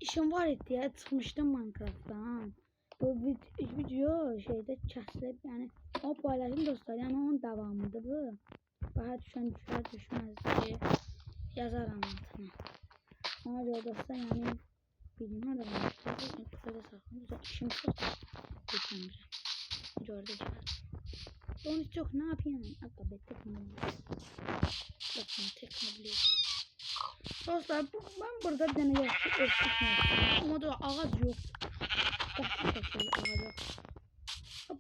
işim var idi ya, çıxmışdım Minecraft'dan. Bu video şeydə kəsilib, yəni o paylaşım dostlar, yəni onun davamıdır bu. Baha düşən düşməz ki, yazaram altına. Ona görə dostlar, yəni bilmem nerede kalmıştı. Kısaca saklayayım. İşim çok. Geçen gördük. Onu çok ne yapayım? Akabet teknoloji. Bakın teknoloji. Dostlar ben burada bir tane eksik ama da ağaç yok. Bakın ağaç yok.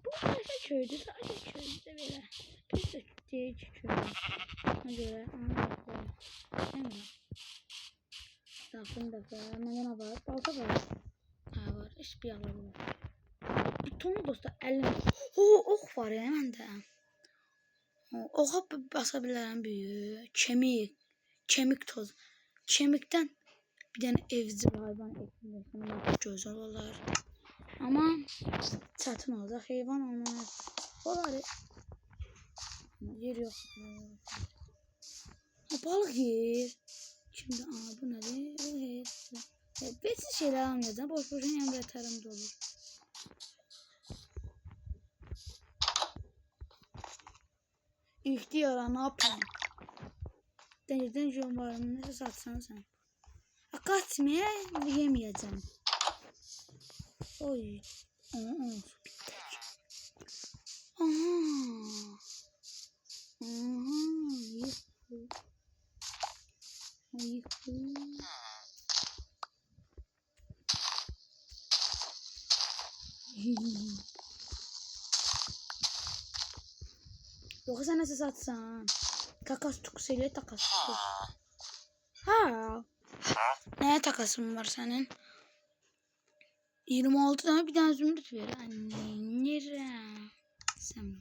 Bu sadece köyde, sadece köyde böyle. Biz de değil köyde. Ona göre Bakın da ne var? Balta var. Ha var. Hiçbir alalım. Tonu dostlar elim. Ok var ya məndə. Oxa basa bilərəm büyük. Kemik toz. Kemikdən bir dənə evcil hayvan etmək gözəl olar. Amma çətin olacaq. Heyvan olmaz. Olar. Yer yox. Balıq yer. Şimdi bu nedir? Betsiz şeyler almayacağım. Boş boşuna envanterim dolu. İhtiyara ne yapayım? Denizden jön varım. Nasıl satsan sen? Kaçmaya yemeyeceğim. Oy. Yoksa sen nasıl satsan? Takas tuksuyla takas. Ha. Neye takasın var senin? 26 tane bir tane zümrüt ver. Anne nere? Sen.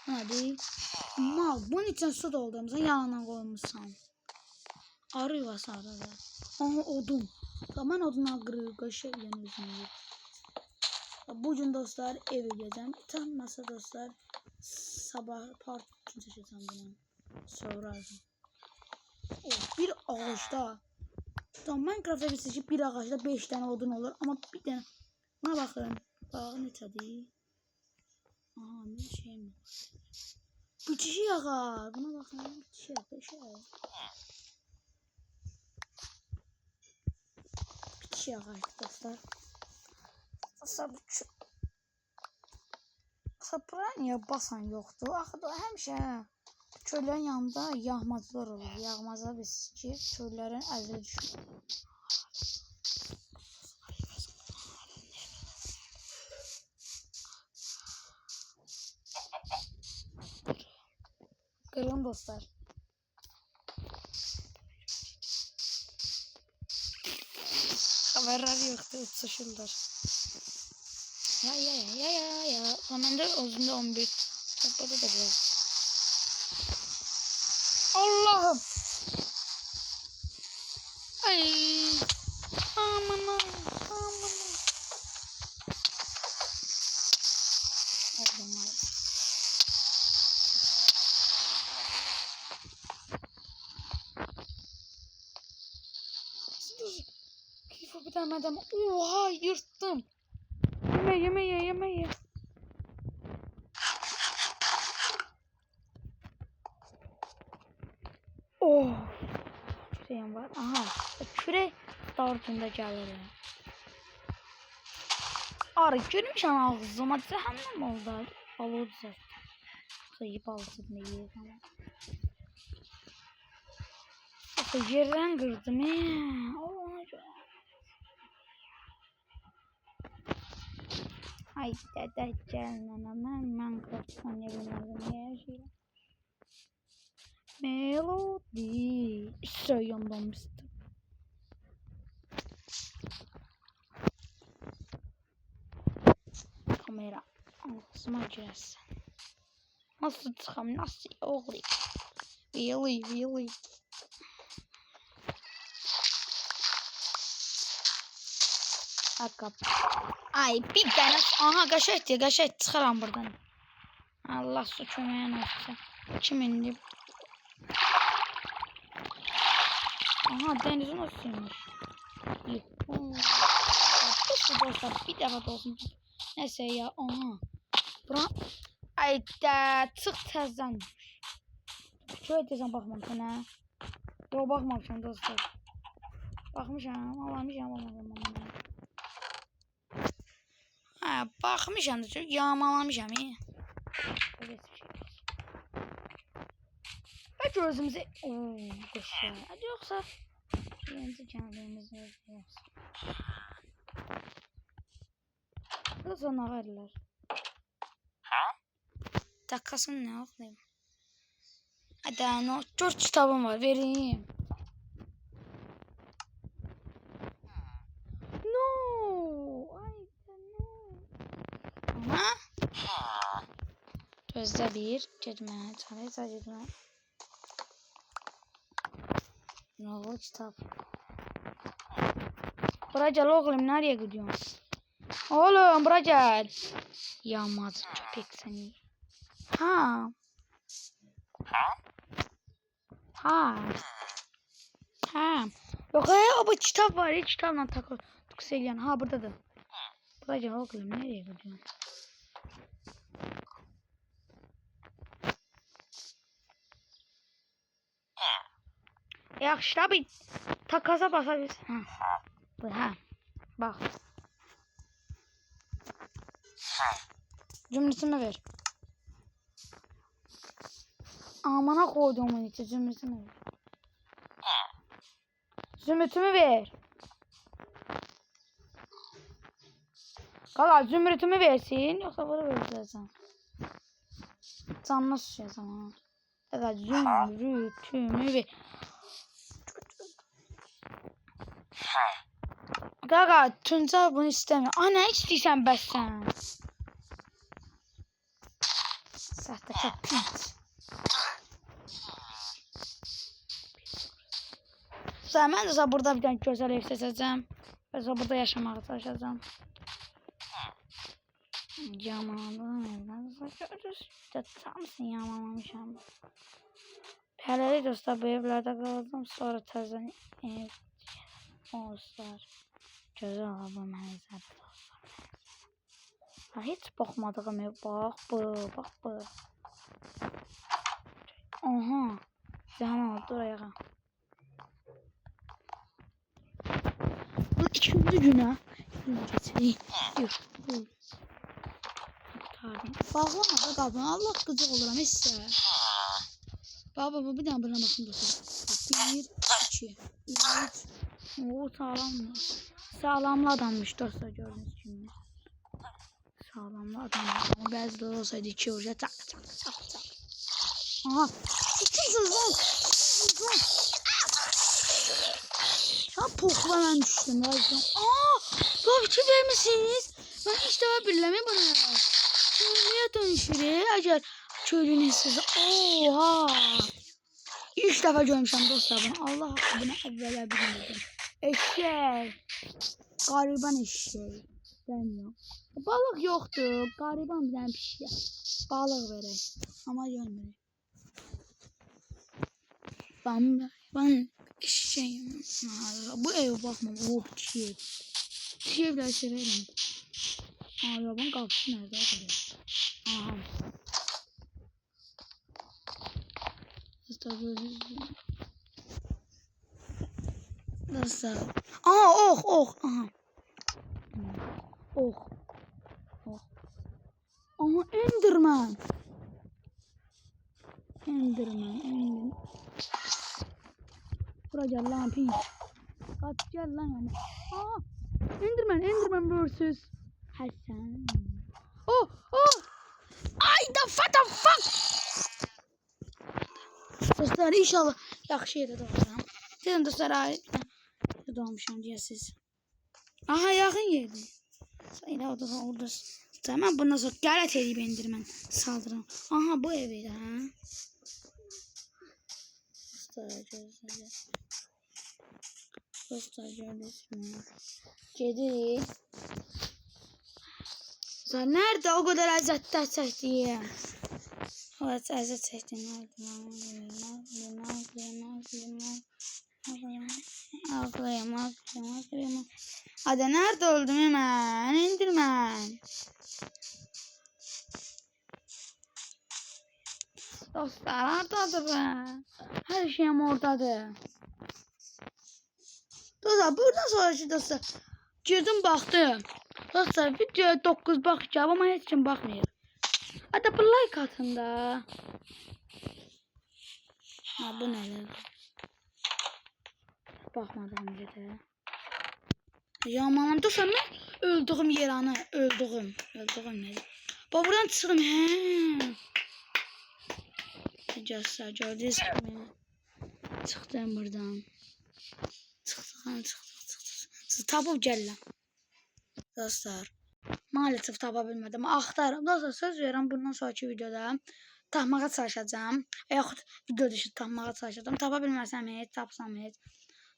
Hadi. Mal bunun için su doldurmuşsan yanına koymuşsan. Arı yuvası arada. Aha odun. Tamam odun agırı kaşı yanıyorsun. Bugün dostlar eve geleceğim. Tam nasıl dostlar sabah part için seçeceğim bunu. Sonra bir ağaçta. Tamam Minecraft'ta bir seçip bir ağaçta 5 tane odun olur ama bir tane. Buna bakın. Bakın ne tadı. Aha ne şey mi? Bu çişi yakar. Buna bakın. Çişi yakar. Bir çişi yakar dostlar. Sapraniya basan yoktu. Axı həmişə çöllərin yanında yağmacılar olur. Yağmacılar biz ki, çöllərin əlinə düşür. Qırın dostlar. Xəbərlər yoxdur, uçuşurlar. Ya. Zamanda özünde 11. Topladı da biraz. Allah'ım. Ay. Aman. Keyif bir tane adam. Oha yırttım. Yeme. Oh. Küreğim var. Aha. Kürek dağıtında gelir. Arı görmüşəm ağzıma. Cəhənnəm oldu. Balıq düzəltdim. Sayıb alsın ne yiyeceğim. Yerden kırdım. Haydi de gelmem. Ben korksan yapamadım her şeyi. Melody. Söylüyorum. Kamera. Ağzıma girersin. Nasıl çıkam? Nasıl oğlum? Really. Akap. Ay bir tane. Aha kaşet çıkaram buradan. Allah su kömeğine olsun. Kim indi? Aha denizin o suymuş. Dostlar bir defa da olsun. Neyse ya aha. Bura. Ay da çık tezden. Şöyle tezden bakmam sana. Yo bakmamışam dostlar. Bakmışam alamışam. Ha bakmışam da çok yağmalamışam iyi. Evet bir şey. Belki özümüze... Ooo kuşlar. Hadi yoksa... Yenisi kendimizi yapıyoruz. Bu sonra verirler. Dakikasını ne okuyayım? Hadi no, 4 kitabım var vereyim. No. Ay no. Ama gözde bir cedme tane cedme. No kitap. Buraya gel oğlum nereye gidiyorsun? Oğlum buraya gel. Yağmaz köpek seni. Ha. Yok o bu kitap var ya kitapla takıl. Tukseliyan ha burada da. Buraya gel oğlum nereye gidiyorsun? Yaxşı abi takasa basabilirsin. Ha. Bak. Cümlesini ver. Amana koyduğumun için cümlesini ver. Zümrütümü ver. Kala zümrütümü versin yoksa bunu vereceğim. Canına sıçacağım ha. Kala zümrütümü ver. Gaga Tunca bunu istemiyor. Ne istiyorsan bəs sən? Sahtekar piç. Mən də burada bir tane gözəl ev seçəcəm. Və burada yaşamağa çalışacağım. Yamanlığım evdən görürüz. Tamsın yamamamışam. Hələlik dostlar bu evlərdə qaldım. Sonra təzən ev olsunlar. Gözəl alaba mənzərə dostlar. Heç baxmadığım ev. Bax bu. Aha. Zəhmə oldu oraya. Bu ikinci günə. Yox. Bağlama da qabın. Allah qıcıq oluram hissə. Baba bir dənə buna baxın dostlar. 1, 2, 3. O sağlammış. Sağlamlı adammış dostlar gördüğünüz gibi. Sağlamlı adammış. Ama bəzi də olsaydı 2 vurca çak. Aha. Kimsiniz lan? Ya pokla ben düştüm. Babçı vermişsiniz. Ben hiç daha birleme bana. Köylüye dönüşür. Eğer köylünün sizi. Oha. 3 defa görmüşüm dostlar bunu. Allah hakkı bunu evvela bilmedim. Eşek. Gariban eşek. Demiyorum. Balık yoktu. Gariban bir tane pişiyor. Balık verək. Ama görmürük. Ben eşeğim. Bu eve bakmam. O çiğ. Çiğ evler severim. Arabanın kapısı nerede? Aha. Dostlar. Aha oh. Aha. Oh. Aha Enderman. Buraya gel lan piç. Kaç gel lan yani. Enderman vs. Hasan. Oh. Ay da fuck. Dostlar inşallah yaxşı yerdə doğacağam. Dedim dostlar doğmuşam deyəsiz. Aha yaxın yerdə. Sayıda orada. Tamam bundan sonra qələt edib Enderman saldıram. Aha bu evdə ha. Dostlar gördünüz mü? Kedi. Sen nerede o kadar əzətlər çəkdiyim? Evet əzət çəkdim. Ağlayayım. Hadi nerede öldüm hemen? İndirmen. Dostlar oradadır be. Her şeyim oradadır. Dostlar buradan sonraki dostlar. Girdim baktım. Dostlar videoya 9 bakacağım ama hiç kim bakmıyor. Hadi bir like atın da. Ha bu ne? Bakmadım bir de. Yamanım dostlar ben öldüğüm yer ana. Öldüğüm yer. Bak buradan çıktım he. Dostlar gördünüz mü? Çıktım buradan. Çıktım. Siz tapıp gelin. Dostlar. Maalesef tapa bilmedim. Axtarım. Dostlar söz verirəm bundan sonraki videoda tapmağa çalışacağım. Yaxud video dışı tapmağa çalışacağım. Tapa bilməsəm heç, tapsam heç.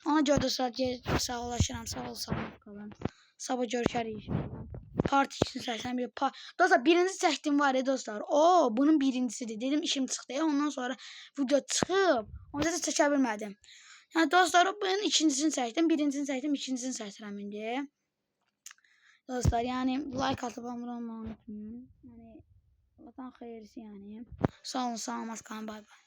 Ona görə dostlar sağollaşıram. Sağ ol, sağlık qalın. Sabah görüşərik. Part 2'sini seçsəm bir part. Dostlar birinci çəkdim var ya dostlar. Bunun birincisidir. Dedim işim çıxdı. Ondan sonra video çıxıb. Onu da çəkə bilmədim. Yəni dostlar bunun ikincisini çəkdim. Birincisini çəkdim. İkincisini çəkirəm indi. Dostlar yani like atıp abone olmayı unutmayın. Yani vatan hayırlısı yani. Sağ olun, sağ olun, bay bay.